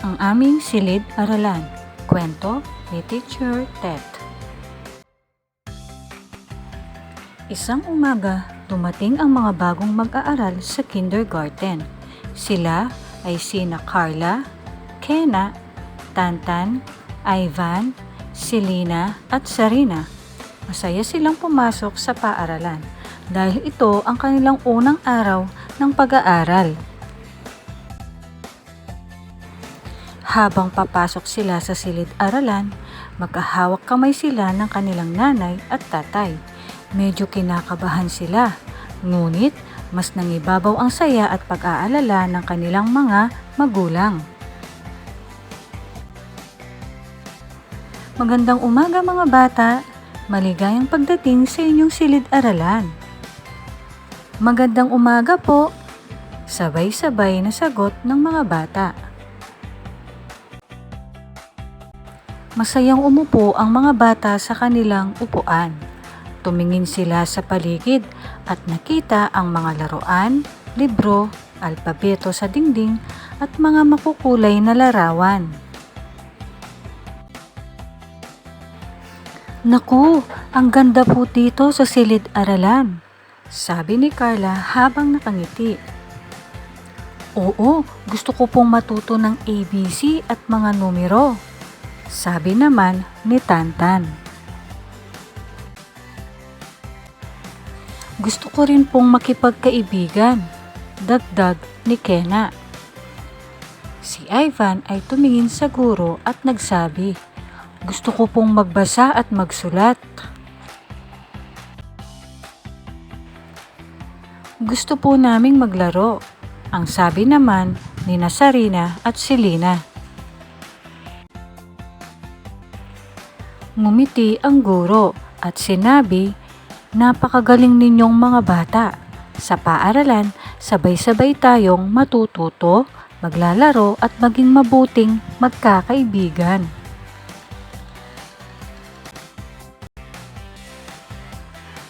Ang aming silid-aralan. Kwento ni Teacher Tet. Isang umaga, dumating ang mga bagong mag-aaral sa kindergarten. Sila ay sina Carla, Kenna, Tantan, Ivan, Selena at Sarina. Masaya silang pumasok sa paaralan dahil ito ang kanilang unang araw ng pag-aaral. Habang papasok sila sa silid-aralan, magkahawak kamay sila ng kanilang nanay at tatay. Medyo kinakabahan sila, ngunit mas nangibabaw ang saya at pag-aalala ng kanilang mga magulang. Magandang umaga mga bata, maligayang pagdating sa inyong silid-aralan. Magandang umaga po, sabay-sabay na sagot ng mga bata. Masayang umupo ang mga bata sa kanilang upuan. Tumingin sila sa paligid at nakita ang mga laruan, libro, alpabeto sa dingding at mga makukulay na larawan. Naku, ang ganda po dito sa silid-aralan, sabi ni Carla habang nakangiti. Oo, gusto ko pong matuto ng ABC at mga numero, sabi naman ni Tantan. Gusto ko rin pong makipagkaibigan, dagdag ni Kenna. Si Ivan ay tumingin sa guro at nagsabi, gusto ko pong magbasa at magsulat. Gusto po naming maglaro, ang sabi naman ni Sarina at Selena. Ngumiti ang guro at sinabi, napakagaling ninyong mga bata. Sa paaralan, sabay-sabay tayong matututo, maglalaro at maging mabuting magkakaibigan.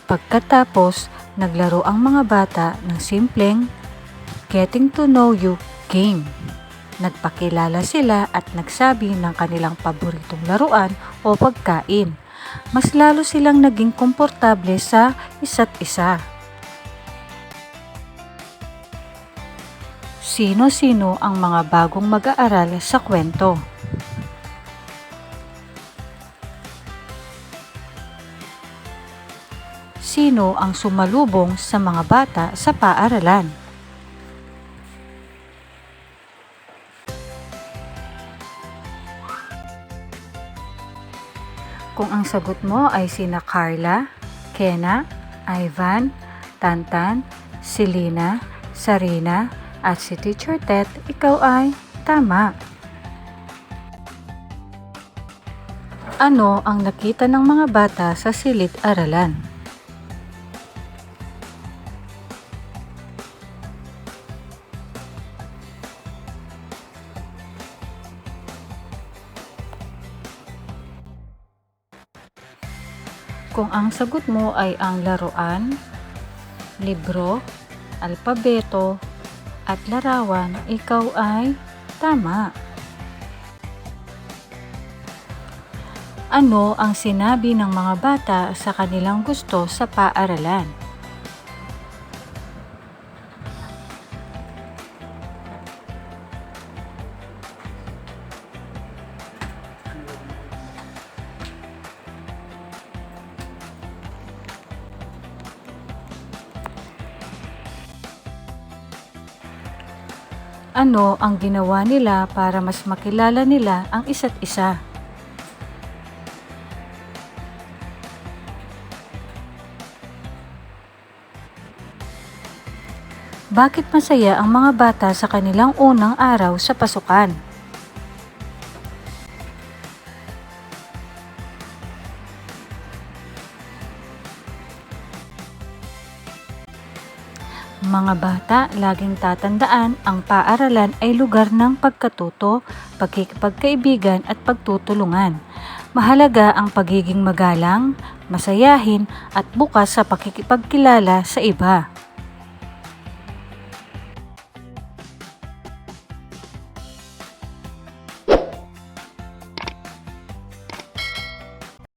Pagkatapos, naglaro ang mga bata ng simpleng Getting to Know You game. Nagpakilala sila at nagsabi ng kanilang paboritong laruan o pagkain. Mas lalo silang naging komportable sa isa't isa. Sino-sino ang mga bagong mag-aaral sa kwento? Sino ang sumalubong sa mga bata sa paaralan? Kung ang sagot mo ay sina Carla, Kenna, Ivan, Tantan, Selena, Sarina, at si Teacher Tet, ikaw ay tama. Ano ang nakita ng mga bata sa silid-aralan? Kung ang sagot mo ay ang laruan, libro, alpabeto, at larawan, ikaw ay tama. Ano ang sinabi ng mga bata sa kanilang gusto sa paaralan? Ano ang ginawa nila para mas makilala nila ang isa't isa? Bakit masaya ang mga bata sa kanilang unang araw sa pasukan? Mga bata, laging tatandaan ang paaralan ay lugar ng pagkatuto, pagkikipagkaibigan at pagtutulungan. Mahalaga ang pagiging magalang, masayahin at bukas sa pakikipagkilala sa iba.